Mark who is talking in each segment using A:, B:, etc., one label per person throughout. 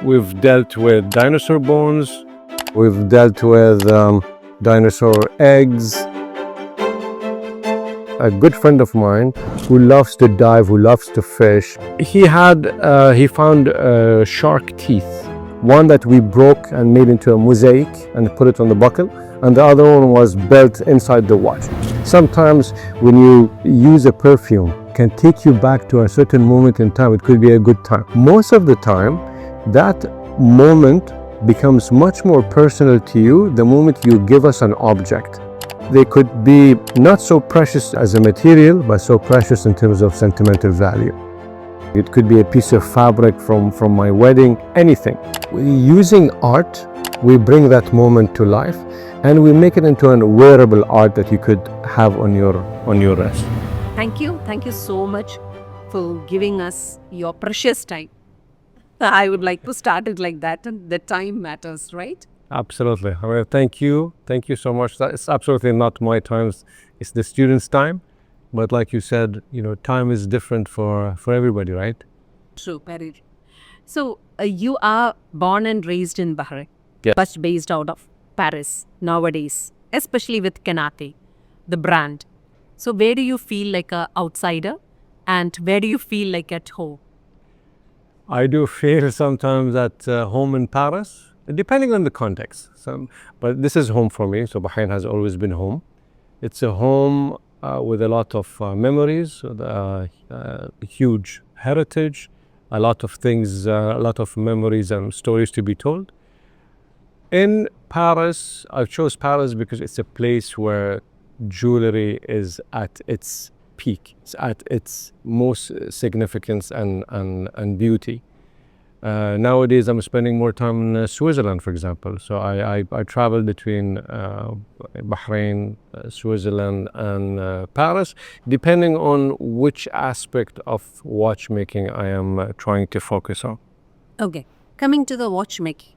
A: We've dealt with dinosaur bones. We've dealt with dinosaur eggs. A good friend of mine who loves to dive, who loves to fish, he found shark teeth. One that we broke and made into a mosaic and put it on the buckle, and the other one was built inside the watch. Sometimes when you use a perfume, it can take you back to a certain moment in time. It could be a good time. Most of the time, that moment becomes much more personal to you the moment you give us an object. They could be not so precious as a material, but so precious in terms of sentimental value. It could be a piece of fabric from my wedding, anything. Using art, we bring that moment to life and we make it into a wearable art that you could have on your wrist.
B: Thank you so much for giving us your precious time. I would like to start it like that, and the time matters, right?
A: Absolutely. I mean, thank you so much. It's absolutely not my time, it's the students' time. But like you said, time is different for everybody, right?
B: True, very true. So, you are born and raised in Bahrain,
A: Yes.
B: but based out of Paris nowadays, especially with Qannati, the brand. So, where do you feel like an outsider, and where do you feel like at home?
A: I do feel sometimes at home in Paris, depending on the context. But this is home for me, so Bahrain has always been home. It's a home with a lot of memories, huge heritage, a lot of things, a lot of memories and stories to be told. In Paris, I chose Paris because it's a place where jewelry is at its peak. It's at its most significance and beauty. Nowadays, I'm spending more time in Switzerland, for example. So I travel between Bahrain, Switzerland, and Paris, depending on which aspect of watchmaking I am trying to focus on.
B: Okay, coming to the watchmaking.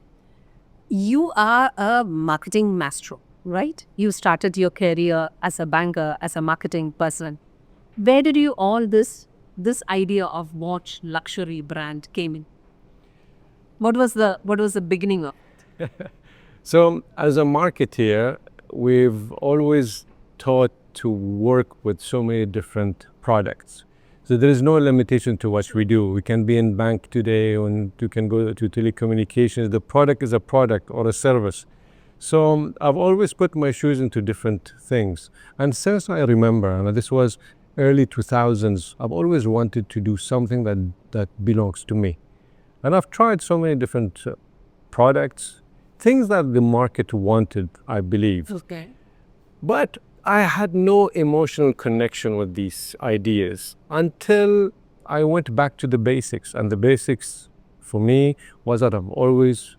B: You are a marketing maestro, right? You started your career as a banker, as a marketing person. Where did you all this idea of watch luxury brand came in? What was the beginning of?
A: So as a marketeer, we've always taught to work with so many different products. So there is no limitation to what we do. We can be in bank today, and you can go to telecommunications. The product is a product or a service. So I've always put my shoes into different things. And since I remember, and this was early 2000s, I've always wanted to do something that belongs to me. And I've tried so many different products, things that the market wanted, I believe.
B: Okay.
A: But I had no emotional connection with these ideas until I went back to the basics. And the basics for me was that I've always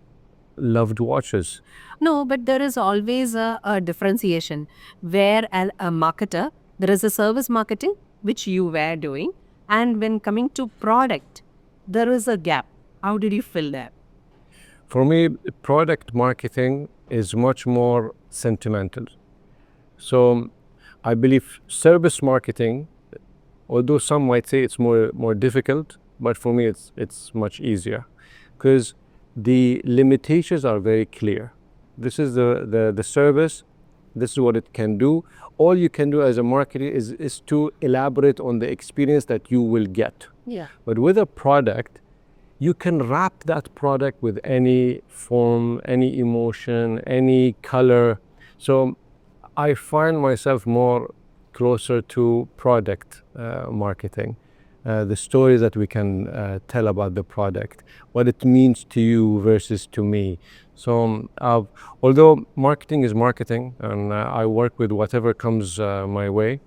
A: loved watches.
B: No, but there is always a differentiation where a marketer, there is a service marketing, which you were doing. And when coming to product, there is a gap. How did you fill that?
A: For me, product marketing is much more sentimental. So I believe service marketing, although some might say it's more difficult, but for me it's much easier because the limitations are very clear. This is the service, this is what it can do. All you can do as a marketer is to elaborate on the experience that you will get.
B: Yeah.
A: But with a product, you can wrap that product with any form, any emotion, any color. So I find myself more closer to product marketing, the stories that we can tell about the product, what it means to you versus to me. So although marketing is marketing, and I work with whatever comes my way,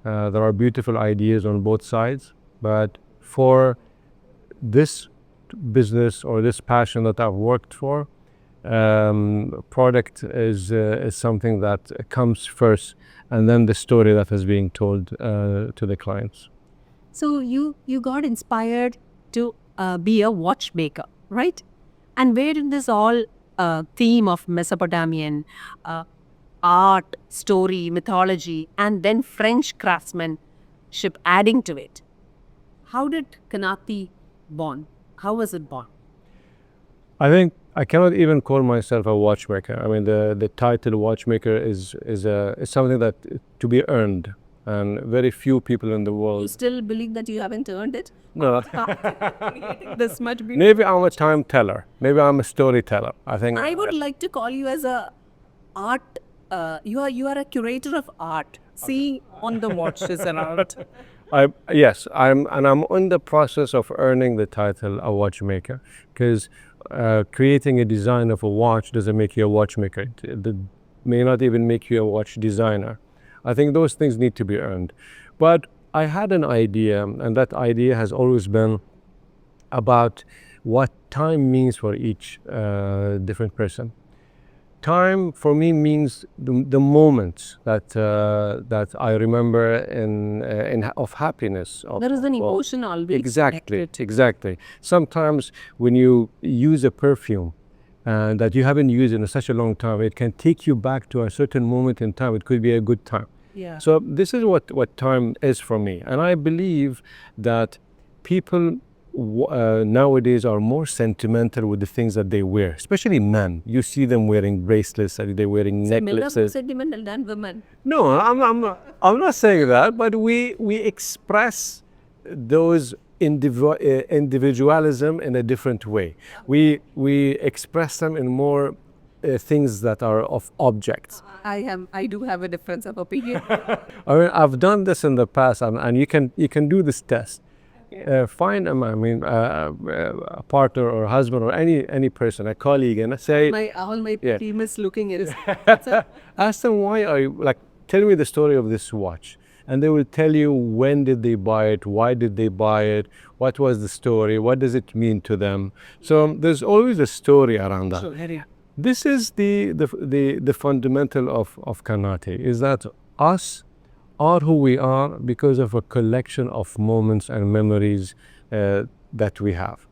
A: there are beautiful ideas on both sides. But for this business or this passion that I've worked for, product is something that comes first, and then the story that is being told to the clients.
B: So you got inspired to be a watchmaker, right? And where did this all theme of Mesopotamian art, story, mythology, and then French craftsmanship adding to it? How did Qannati born? How was it born?
A: I think I cannot even call myself a watchmaker. I mean, the title watchmaker is something that to be earned, and very few people in the
B: You
A: world.
B: still believe that you haven't earned it?
A: No,
B: Creating this much beauty.
A: maybe I'm a time teller. Maybe I'm a storyteller. I think.
B: I would like to call you as a art. You are a curator of art. Seeing on the watch is an art.
A: Yes, I'm in the process of earning the title a watchmaker, because creating a design of a watch doesn't make you a watchmaker. It may not even make you a watch designer. I think those things need to be earned. But I had an idea, and that idea has always been about what time means for each different person. Time for me means the moments that I remember of happiness.
B: There is an emotion always
A: Exactly,
B: connected.
A: exactly. Sometimes when you use a perfume that you haven't used in such a long time, it can take you back to a certain moment in time. It could be a good time.
B: Yeah.
A: So this is what time is for me. And I believe that people nowadays are more sentimental with the things that they wear, especially men. You see them wearing bracelets, they're wearing
B: Men are more
A: necklaces.
B: sentimental than women.
A: No, I'm not saying that, but we express those individualism in a different way. We express them in more things that are of objects.
B: I do have a difference of opinion.
A: I mean, I've done this in the past, and you can do this test. Find a partner or husband or any person, a colleague, and say,
B: All my
A: Yeah.
B: team is looking at
A: ask them, why are you, like, tell me the story of this watch, and they will tell you when did they buy it, why did they buy it, what was the story, what does it mean to them. So there's always a story around that. This is the fundamental of Qannati, is that us are who we are because of a collection of moments and memories that we have.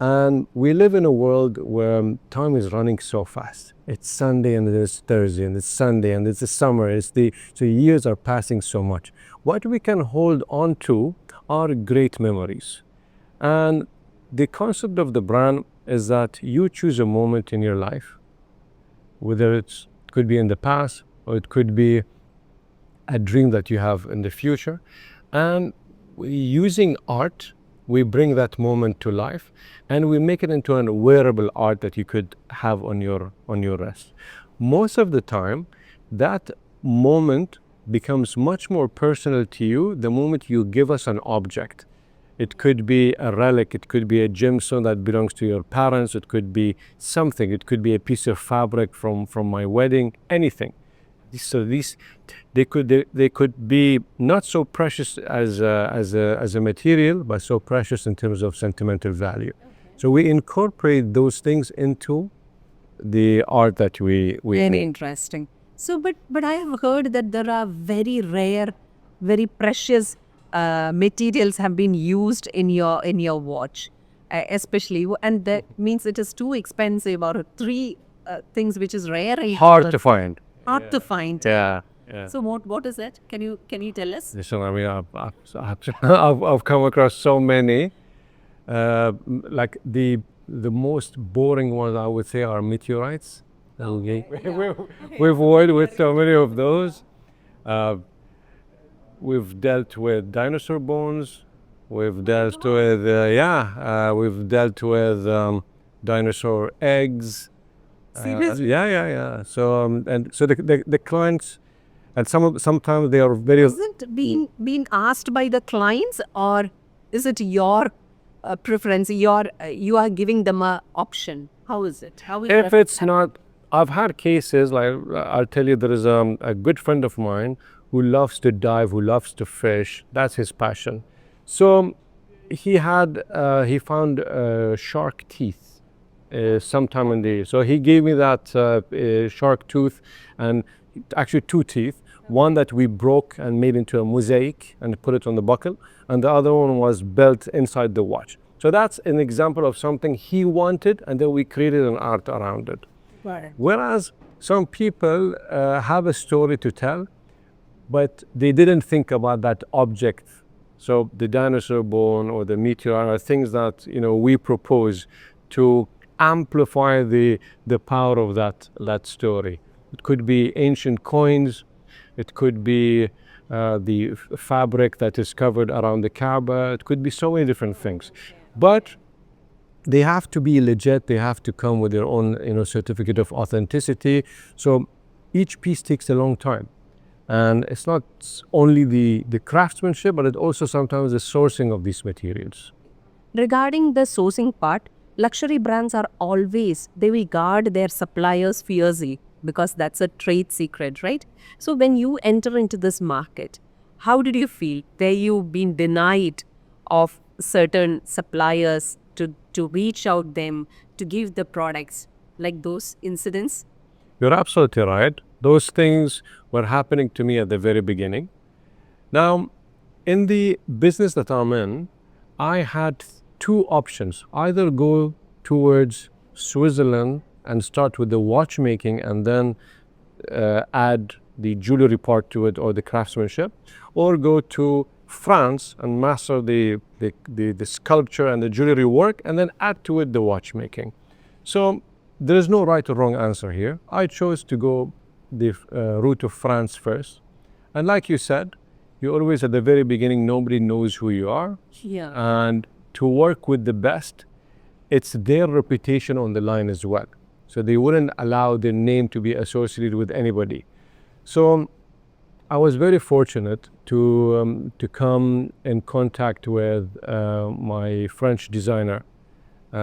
A: And we live in a world where time is running so fast. It's Sunday and it's Thursday and it's Sunday and it's the summer. So years are passing so much. What we can hold on to are great memories. And the concept of the brand is that you choose a moment in your life, whether it could be in the past or it could be a dream that you have in the future, and using art we bring that moment to life and we make it into a wearable art that you could have on your wrist. Most of the time that moment becomes much more personal to you the moment you give us an object. It could be a relic, it could be a gemstone that belongs to your parents, it could be something, it could be a piece of fabric from my wedding, anything. So they could be not so precious as a material, but so precious in terms of sentimental value. So we incorporate those things into the art that we
B: Very
A: make.
B: interesting. So, but I have heard that there are very rare, very precious materials have been used in your watch, especially, and that means it is too expensive or three things which is rare.
A: Hard to find.
B: Hard to find.
A: Yeah.
B: So what is it? Can you tell us?
A: Listen, I mean, I've come across so many. Like the most boring ones, I would say, are meteorites. Okay. We've worked with so many of those. We've dealt with dinosaur bones. We've dealt with we've dealt with dinosaur eggs.
B: Seriously?
A: Yeah. So and so the clients, and sometimes they are very.
B: Is it being asked by the clients, or is it your preference? You are giving them a option. How is it? How is
A: If it's not, I've had cases like, I'll tell you, there is a good friend of mine who loves to dive, who loves to fish. That's his passion. So he found shark teeth sometime in the, so he gave me that shark tooth, and actually two teeth. One that we broke and made into a mosaic and put it on the buckle, and the other one was built inside the watch. So that's an example of something he wanted, and then we created an art around it.
B: Right.
A: Whereas some people have a story to tell, but they didn't think about that object. So the dinosaur bone or the meteor are things that we propose to amplify the power of that story. It could be ancient coins, it could be the fabric that is covered around the Kaaba, it could be so many different things. But they have to be legit, they have to come with their own certificate of authenticity. So each piece takes a long time. And it's not only the craftsmanship, but it also sometimes the sourcing of these materials.
B: Regarding the sourcing part, luxury brands are always, they will guard their suppliers fiercely because that's a trade secret, right? So when you enter into this market, how did you feel? Were you being denied of certain suppliers to reach out them, to give the products, like those incidents?
A: You're absolutely right. Those things were happening to me at the very beginning. Now, in the business that I'm in, I had two options. Either go towards Switzerland and start with the watchmaking and then add the jewelry part to it or the craftsmanship, or go to France and master the sculpture and the jewelry work and then add to it the watchmaking. So there is no right or wrong answer here. I chose to go the route of France first. And like you said, you always at the very beginning, nobody knows who you are.
B: Yeah.
A: And to work with the best, it's their reputation on the line as well. So they wouldn't allow their name to be associated with anybody. So I was very fortunate to come in contact with my French designer,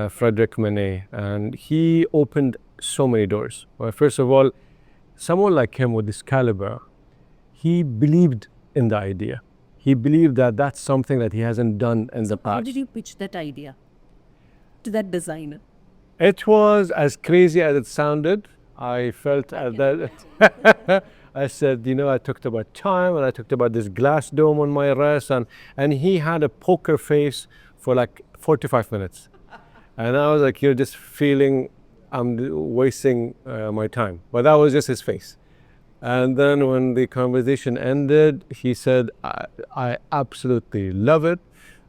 A: Frederic Manet, and he opened so many doors. Well, first of all, someone like him with this caliber, he believed in the idea. He believed that that's something that he hasn't done in the past.
B: How did you pitch that idea to that designer?
A: It was as crazy as it sounded. I felt that I said, I talked about time and I talked about this glass dome on my wrist, and he had a poker face for like 45 minutes. And I was like, just feeling I'm wasting my time. But that was just his face. And then when the conversation ended, he said, I absolutely love it.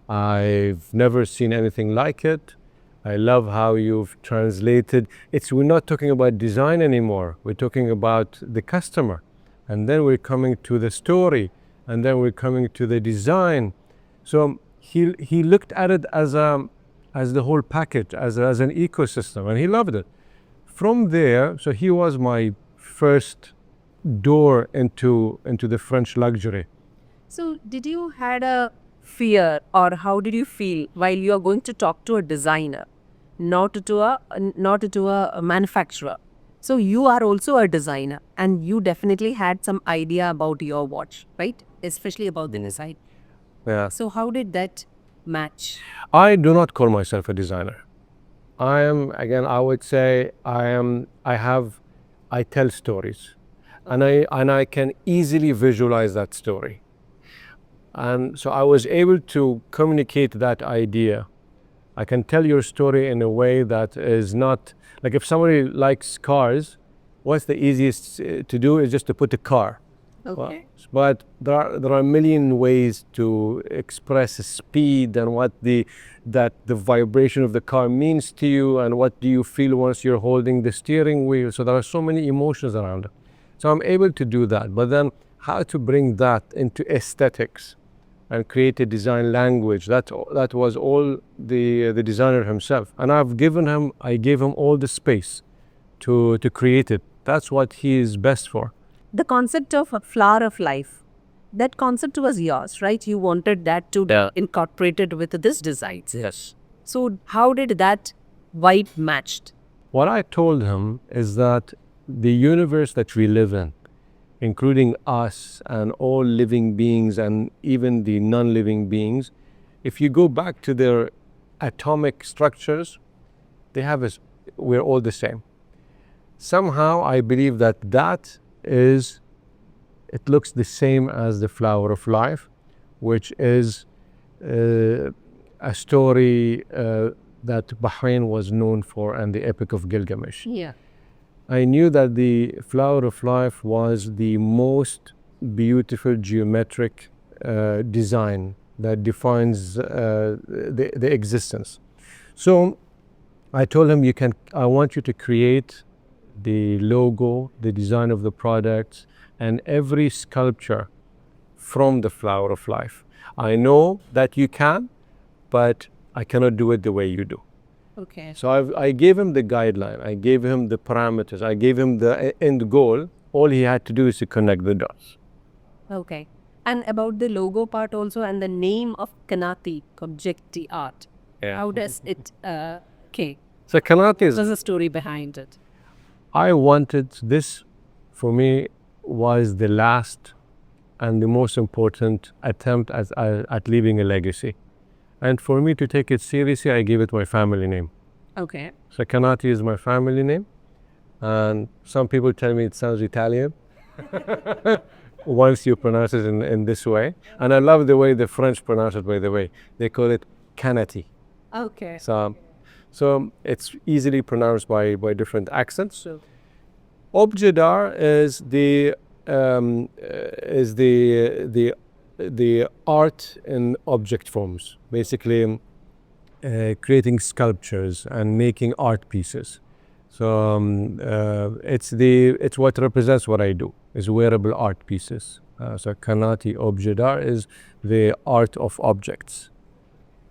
A: I've never seen anything like it. I love how you've translated. We're not talking about design anymore. We're talking about the customer. And then we're coming to the story. And then we're coming to the design. So he looked at it as the whole package, as an ecosystem, and he loved it. From there, so he was my first door into the French luxury.
B: So did you had a fear, or how did you feel while you are going to talk to a designer, not to a manufacturer? So you are also a designer, and you definitely had some idea about your watch, right? Especially about the design.
A: Yeah.
B: So how did that match?
A: I do not call myself a designer. I would say I tell stories, and I can easily visualize that story. And so I was able to communicate that idea. I can tell your story in a way that is not, like if somebody likes cars, what's the easiest to do is just to put a car.
B: Okay.
A: But there are a million ways to express speed and what the vibration of the car means to you, and what do you feel once you're holding the steering wheel. So there are so many emotions around it. So I'm able to do that. But then how to bring that into aesthetics and create a design language, that was all the designer himself. And I gave him all the space to create it. That's what he is best for.
B: The concept of a flower of life, that concept was yours, right? You wanted that to incorporated with this design.
A: Yes.
B: So how did that vibe matched?
A: What I told him is that the universe that we live in, including us and all living beings and even the non-living beings, if you go back to their atomic structures, we're all the same. Somehow I believe that it looks the same as the flower of life, which is a story that Bahrain was known for, and the Epic of Gilgamesh.
B: Yeah.
A: I knew that the flower of life was the most beautiful geometric design that defines the existence. So I told him, I want you to create the logo, the design of the products, and every sculpture from the flower of life. I know that you can, but I cannot do it the way you do.
B: Okay.
A: So I gave him the guideline, I gave him the parameters, I gave him the end goal. All he had to do is to connect the dots.
B: Okay. And about the logo part also and the name of Qannati Objet art.
A: Yeah.
B: How does it okay.
A: So Qannati is,
B: What's the story behind it?
A: I wanted this, for me, was the last and the most important attempt at leaving a legacy. And for me to take it seriously, I gave it my family name.
B: Okay.
A: So Qannati is my family name. And some people tell me it sounds Italian once you pronounce it in this way. And I love the way the French pronounce it, by the way. They call it Qannati.
B: Okay.
A: So it's easily pronounced by different accents. Objet is the art in object forms, basically creating sculptures and making art pieces. So it's what represents what I do, is wearable art pieces. So Qannati Objet is the art of objects.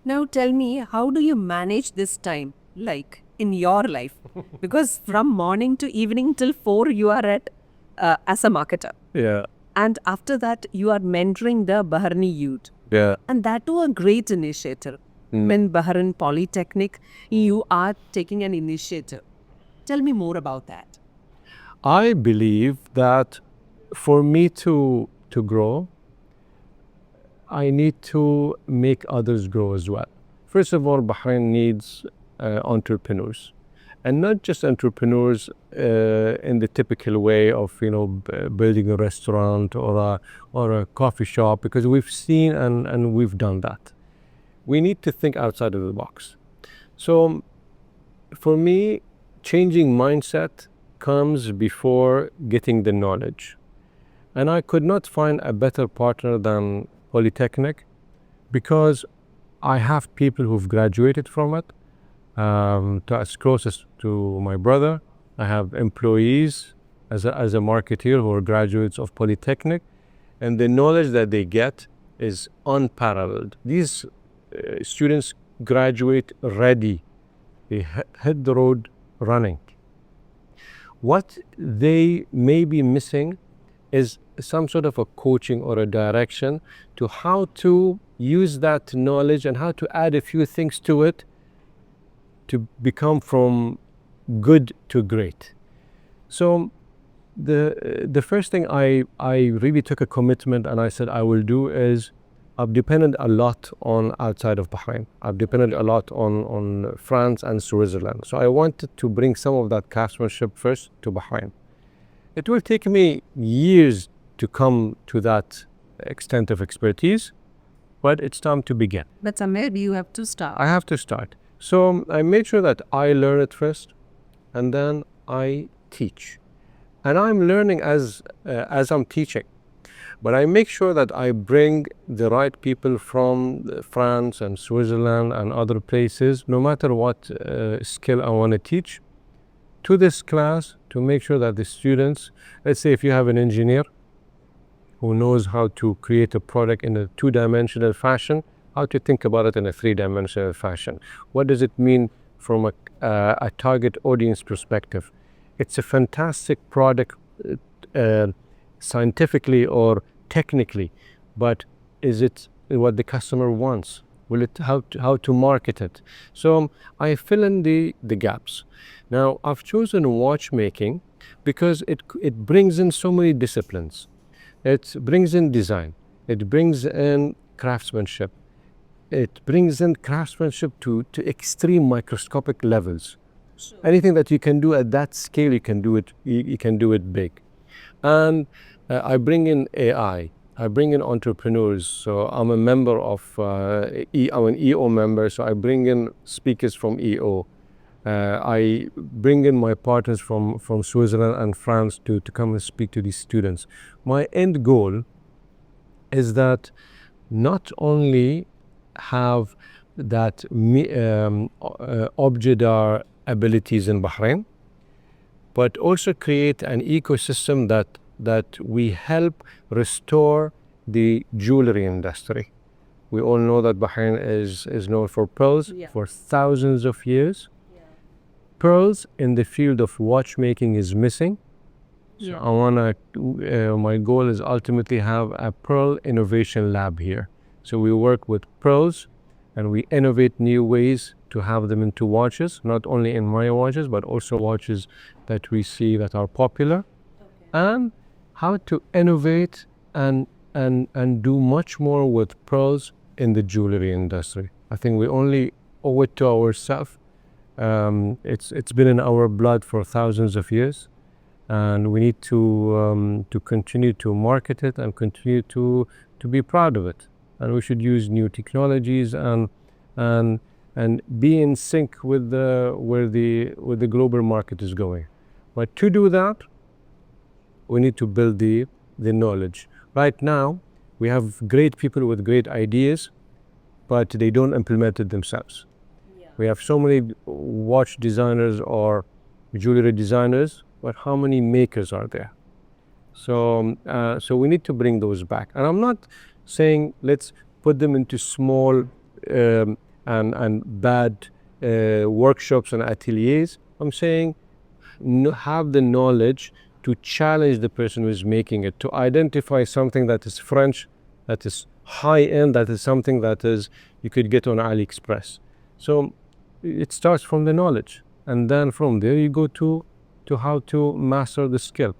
B: Now tell me, how do you manage this time, like in your life? Because from morning to evening till 4, you are at as a marketer.
A: Yeah.
B: And after that, you are mentoring the Bahraini youth.
A: Yeah.
B: And that too a great initiative. In Bahrain Polytechnic, you are taking an initiative. Tell me more about that.
A: I believe that for me to grow, I need to make others grow as well. First of all, Bahrain needs entrepreneurs, and not just entrepreneurs in the typical way of building a restaurant or a coffee shop, because we've seen and we've done that. We need to think outside of the box. So for me, changing mindset comes before getting the knowledge. And I could not find a better partner than Polytechnic, because I have people who've graduated from it, as closest to my brother. I have employees as a marketeer who are graduates of Polytechnic, and the knowledge that they get is unparalleled. These students graduate ready. They hit the road running. What they may be missing is some sort of a coaching or a direction to how to use that knowledge and how to add a few things to it to become from good to great. So the first thing I really took a commitment and I said I will do is, I've depended a lot on outside of Bahrain. I've depended a lot on France and Switzerland. So I wanted to bring some of that craftsmanship first to Bahrain. It will take me years to come to that extent of expertise, but it's time to begin.
B: But Samir, you have to start.
A: I have to start. So I made sure that I learn it first, and then I teach. And I'm learning as I'm teaching. But I make sure that I bring the right people from France and Switzerland and other places, no matter what skill I want to teach, to this class, to make sure that the students, let's say if you have an engineer who knows how to create a product in a two-dimensional fashion, how to think about it in a three-dimensional fashion. What does it mean from a target audience perspective? It's a fantastic product scientifically or technically, but is it what the customer wants? Will it how to market it? So I fill in the gaps. Now I've chosen watchmaking because it brings in so many disciplines. It brings in design. It brings in craftsmanship. It brings in craftsmanship to extreme microscopic levels. Sure. Anything that you can do at that scale, you can do it. You can do it big. And I bring in AI. I bring in entrepreneurs. So I'm a member of, I'm an EO member, so I bring in speakers from EO. I bring in my partners from Switzerland and France to come and speak to these students. My end goal is that not only have that object our abilities in Bahrain, but also create an ecosystem that we help restore the jewelry industry. We all know that Bahrain is known for pearls for thousands of years. Pearls in the field of watchmaking is missing. So I wanna, my goal is ultimately have a pearl innovation lab here. So we work with pearls and we innovate new ways to have them into watches, not only in my watches, but also watches that we see that are popular, and how to innovate and do much more with pearls in the jewelry industry. I think we only owe it to ourselves. It's been in our blood for thousands of years, and we need to continue to market it and continue to be proud of it. And we should use new technologies and be in sync with where the global market is going. But to do that, we need to build the knowledge. Right now, we have great people with great ideas, but they don't implement it themselves. We have so many watch designers or jewelry designers, but how many makers are there? So we need to bring those back. And I'm not saying let's put them into small and bad workshops and ateliers. I'm saying have the knowledge to challenge the person who is making it, to identify something that is French, that is high end, that is something that is you could get on AliExpress. So it starts from the knowledge, and then from there you go to how to master the skill,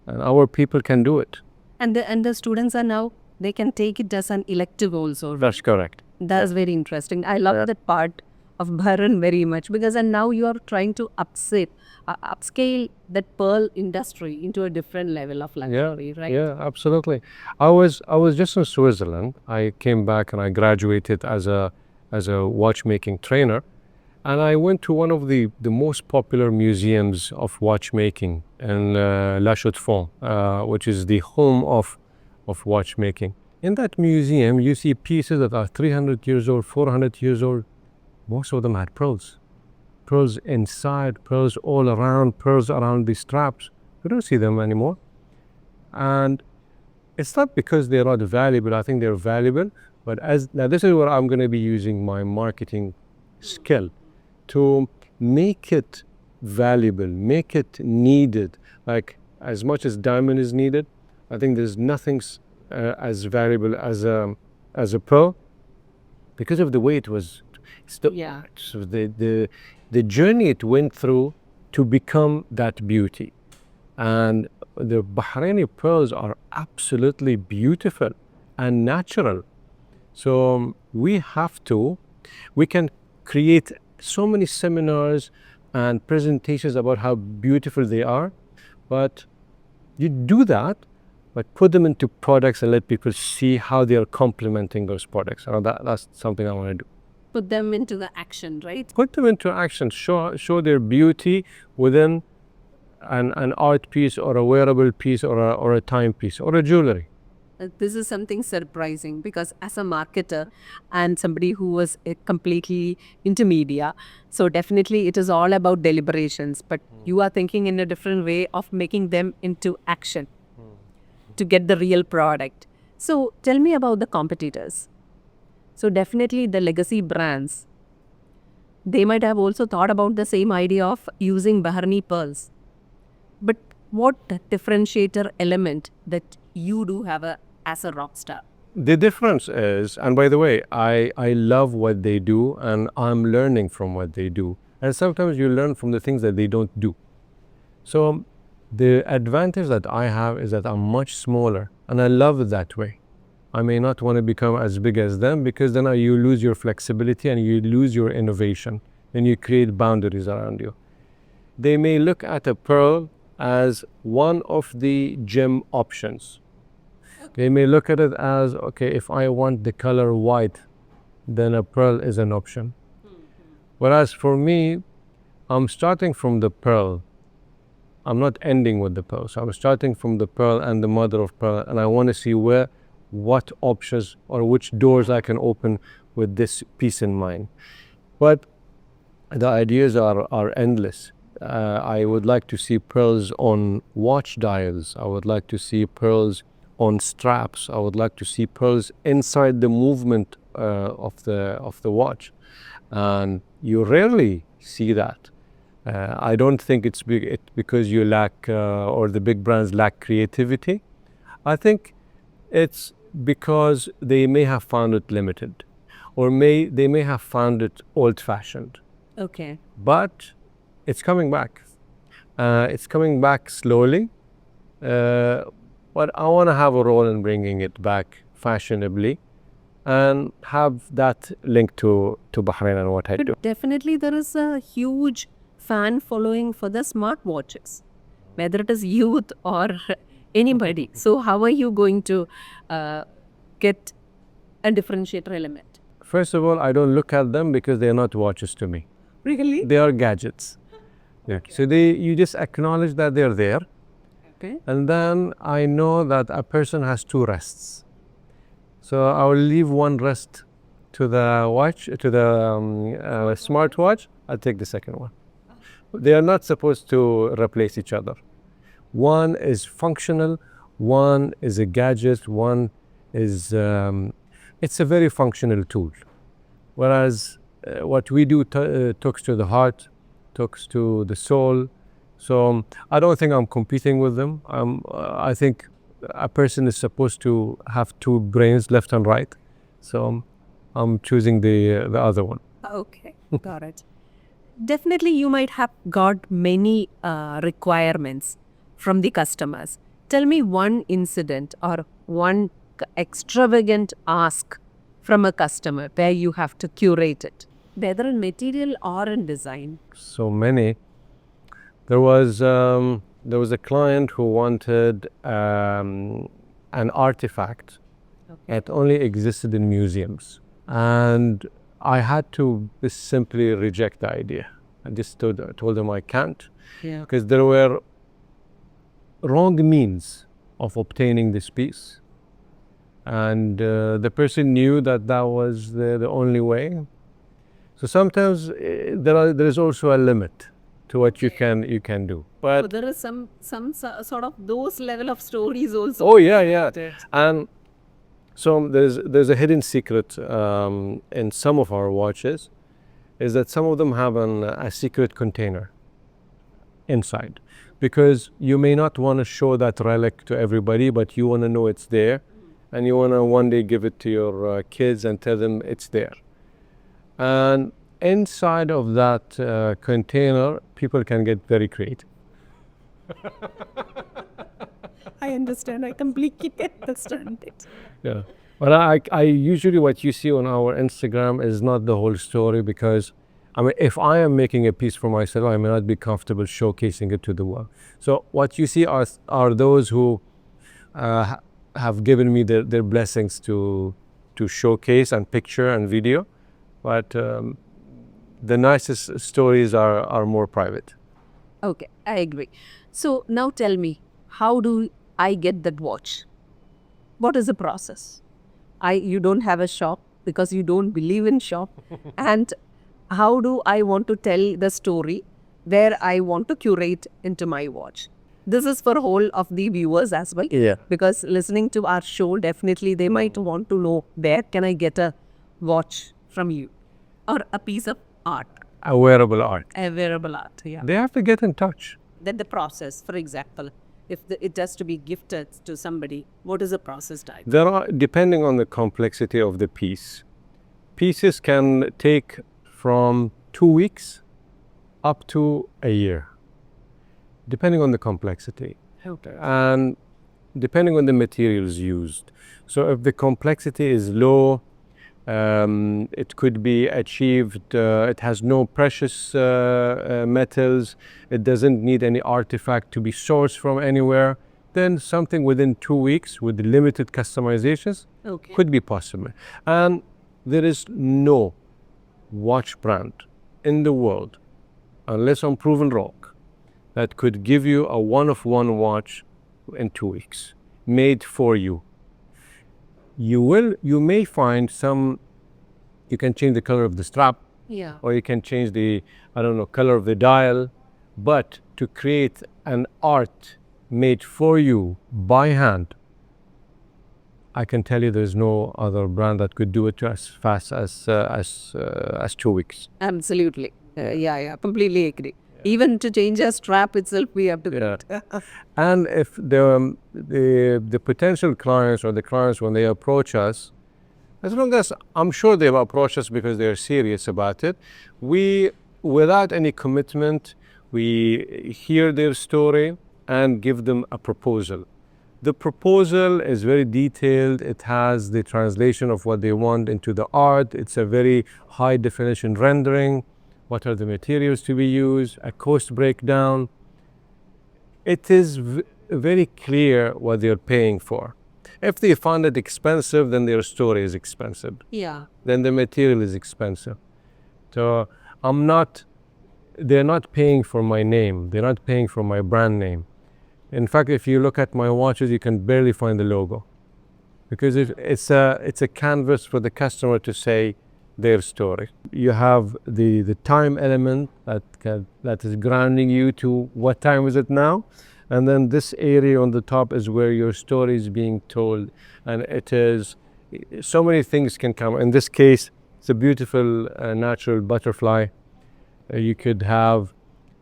A: and our people can do it.
B: And the students are now, they can take it as an elective also. Right?
A: That's correct.
B: That's very interesting. I love that part of Bahrain very much, because and now you are trying to upscale that pearl industry into a different level of luxury, right?
A: Yeah, absolutely. I was just in Switzerland. I came back and I graduated as a watchmaking trainer, and I went to one of the most popular museums of watchmaking in La Chaux-de-Fonds, which is the home of watchmaking. In that museum, you see pieces that are 300 years old, 400 years old. Most of them had pearls. Pearls inside, pearls all around, pearls around the straps. You don't see them anymore. And it's not because they're not valuable. I think they're valuable. But now this is where I'm going to be using my marketing skill to make it valuable, make it needed. Like as much as diamond is needed, I think there's nothing as valuable as a pearl, because of the way it was. So the journey it went through to become that beauty. And the Bahraini pearls are absolutely beautiful and natural. So we can create so many seminars and presentations about how beautiful they are, but you do that, but put them into products and let people see how they are complementing those products. That's something I want to do.
B: Put them into the action, right?
A: Put them into action. Show their beauty within an art piece or a wearable piece or a timepiece or a jewelry.
B: This is something surprising, because as a marketer and somebody who was completely into media, so definitely it is all about deliberations, but you are thinking in a different way of making them into action to get the real product. So tell me about the competitors. So definitely the legacy brands, they might have also thought about the same idea of using Bahraini pearls. But what differentiator element that you do have as a rock star?
A: The difference is, and by the way, I love what they do and I'm learning from what they do. And sometimes you learn from the things that they don't do. So the advantage that I have is that I'm much smaller, and I love it that way. I may not want to become as big as them, because then you lose your flexibility and you lose your innovation, and you create boundaries around you. They may look at a pearl as one of the gem options. They may look at it as, okay, if I want the color white, then a pearl is an option. Whereas for me, I'm starting from the pearl. I'm not ending with the pearl. So I'm starting from the pearl and the mother of pearl, and I want to see what options or which doors I can open with this piece in mind. But the ideas are endless. I would like to see pearls on watch dials. I would like to see pearls on straps. I would like to see pearls inside the movement of the watch, and you rarely see that. I don't think it's because you lack or the big brands lack creativity. I think it's because they may have found it limited, or they may have found it old-fashioned.
B: Okay.
A: But it's coming back. It's coming back slowly. But I want to have a role in bringing it back fashionably and have that link to Bahrain and what I do.
B: But definitely there is a huge fan following for the smartwatches, whether it is youth or anybody. So how are you going to get a differentiator element?
A: First of all, I don't look at them because they are not watches to me.
B: Really?
A: They are gadgets. Yeah. So you just acknowledge that they're there.
B: Okay.
A: And then I know that a person has two rests. So I will leave one rest to the watch, to the smartwatch. I'll take the second one. They are not supposed to replace each other. One is functional, one is a gadget, one is, it's a very functional tool. Whereas what we do talks to the heart, talks to the soul. So I don't think I'm competing with them. I think a person is supposed to have two brains, left and right. So I'm choosing the other one.
B: Okay, got it. Definitely you might have got many requirements from the customers. Tell me one incident or one extravagant ask from a customer where you have to curate it, whether in material or in design.
A: So many. There was a client who wanted an artifact that only existed in museums, and I had to simply reject the idea. I just told them I can't, because there were wrong means of obtaining this piece, and the person knew that that was the only way. So sometimes there is also a limit to what you can do. But
B: So there is some sort of those level of stories also.
A: oh yeah. And so there's a hidden secret in some of our watches, is that some of them have a secret container inside, because you may not want to show that relic to everybody, but you want to know it's there, and you want to one day give it to your kids and tell them it's there. And inside of that container, people can get very creative.
B: I understand. I completely understand it.
A: Yeah. But I usually, what you see on our Instagram is not the whole story, because I mean, if I am making a piece for myself, I may not be comfortable showcasing it to the world. So what you see are those who have given me their blessings to showcase and picture and video. But the nicest stories are more private.
B: Okay, I agree. So now tell me, how do I get that watch? What is the process? You don't have a shop because you don't believe in shop. And how do I want to tell the story where I want to curate into my watch? This is for whole of the viewers as well.
A: Yeah.
B: Because listening to our show, definitely they might want to know, where can I get a watch from you? Or a piece of art.
A: A wearable art.
B: A wearable art, yeah.
A: They have to get in touch.
B: Then the process, for example, if it has to be gifted to somebody, what is the process type?
A: There are, depending on the complexity of the piece, pieces can take from 2 weeks up to a year, depending on the complexity.
B: Okay.
A: And depending on the materials used. So if the complexity is low, it could be achieved, it has no precious metals, it doesn't need any artifact to be sourced from anywhere, then something within 2 weeks with limited customizations could be possible. And there is no watch brand in the world, unless I'm proven wrong, that could give you a one-of-one watch in 2 weeks, made for you. You may find some You can change the color of the strap,
B: Yeah.
A: or you can change the, I don't know, color of the dial. But to create an art made for you by hand, I can tell you there's no other brand that could do it as fast as 2 weeks.
B: Absolutely. Yeah, completely agree. Even to change a strap itself, we have to do
A: Yeah.
B: it.
A: And if the potential clients or the clients, when they approach us, as long as I'm sure they've approached us because they're serious about it, we, without any commitment, we hear their story and give them a proposal. The proposal is very detailed. It has the translation of what they want into the art. It's a very high definition rendering. What are the materials to be used? A cost breakdown. It is very clear what they're paying for. If they find it expensive, then their story is expensive.
B: Yeah.
A: Then the material is expensive. So they're not paying for my name. They're not paying for my brand name. In fact, if you look at my watches, you can barely find the logo, because it's a canvas for the customer to say their story. You have the time element that is grounding you to what time is it now, and then this area on the top is where your story is being told, and it is so many things can come. In this case, it's a beautiful natural butterfly. You could have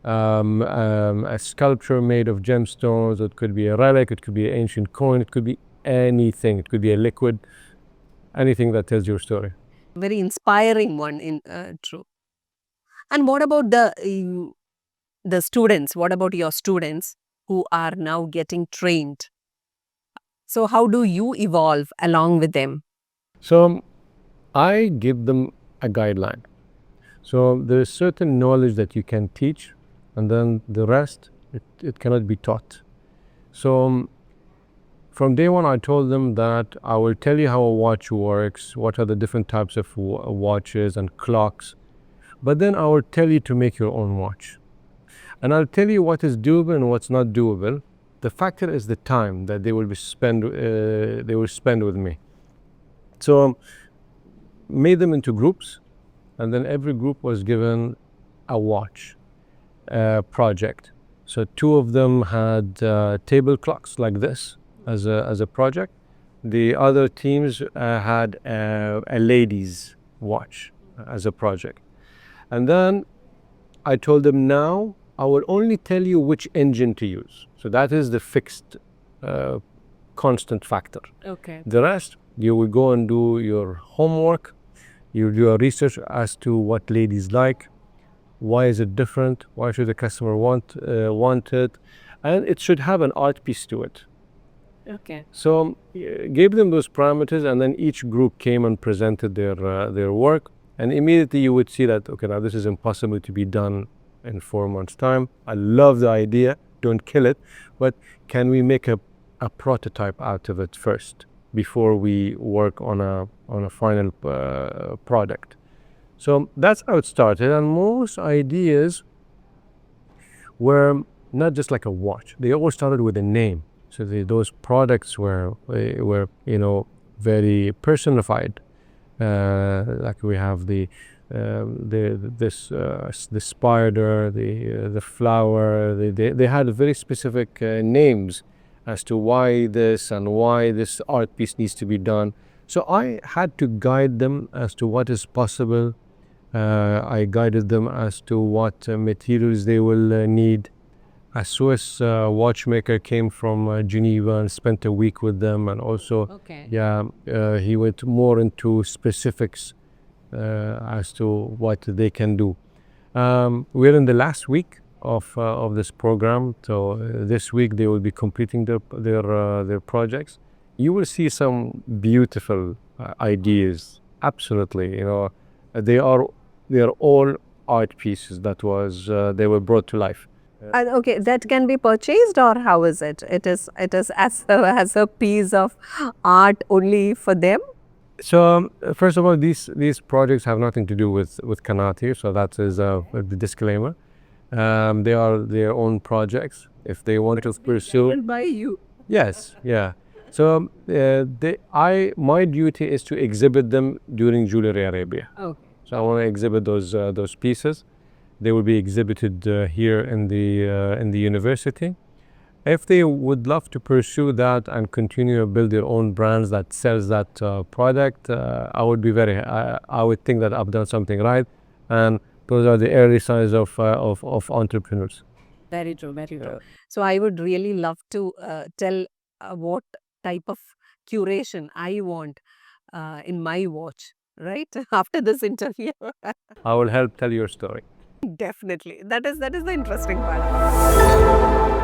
A: a sculpture made of gemstones. It could be a relic, it could be an ancient coin, it could be anything, it could be a liquid, anything that tells your story.
B: Very inspiring one in true. And what about the students? What about your students who are now getting trained? So how do you evolve along with them?
A: So I give them a guideline. So there is certain knowledge that you can teach, and then the rest, it cannot be taught. So from day one, I told them that I will tell you how a watch works, what are the different types of watches and clocks, but then I will tell you to make your own watch. And I'll tell you what is doable and what's not doable. The factor is the time that they will spend with me. So made them into groups, and then every group was given a watch project. So 2 of them had table clocks like this as a project. The other teams had a ladies' watch as a project. And then I told them, now I will only tell you which engine to use. So that is the fixed constant factor.
B: Okay.
A: The rest, you will go and do your homework. You do a research as to what ladies like, why is it different, why should the customer want it, and it should have an art piece to it.
B: Okay.
A: So gave them those parameters, and then each group came and presented their work, and immediately you would see that, okay, now this is impossible to be done in 4 months' time. I love the idea, don't kill it, but can we make a prototype out of it first before we work on a final product? So that's how it started, and most ideas were not just like a watch. They all started with a name. So those products were very personified. Like we have the spider, the flower. They had very specific names as to why this and why this art piece needs to be done. So I had to guide them as to what is possible. I guided them as to what materials they will need. A Swiss watchmaker came from Geneva and spent a week with them, and also,
B: Okay.
A: he went more into specifics as to what they can do. We're in the last week of this program, so this week they will be completing their projects. You will see some beautiful ideas. Absolutely, they are all art pieces that they were brought to life.
B: Okay, that can be purchased, or how is it? It is as a piece of art only for them.
A: So first of all, these projects have nothing to do with Qannati, so that is the disclaimer. They are their own projects. If they want to pursue,
B: By you.
A: yes, yeah. So my duty is to exhibit them during Jewelry Arabia.
B: Okay.
A: So I want to exhibit those pieces. They will be exhibited here in the university. If they would love to pursue that and continue to build their own brands that sells that product, I would be I would think that I've done something right, and those are the early signs of entrepreneurs.
B: Very true, very true. So I would really love to tell what type of curation I want in my watch, right? After this interview.
A: I will help tell your story.
B: Definitely. That is the interesting part.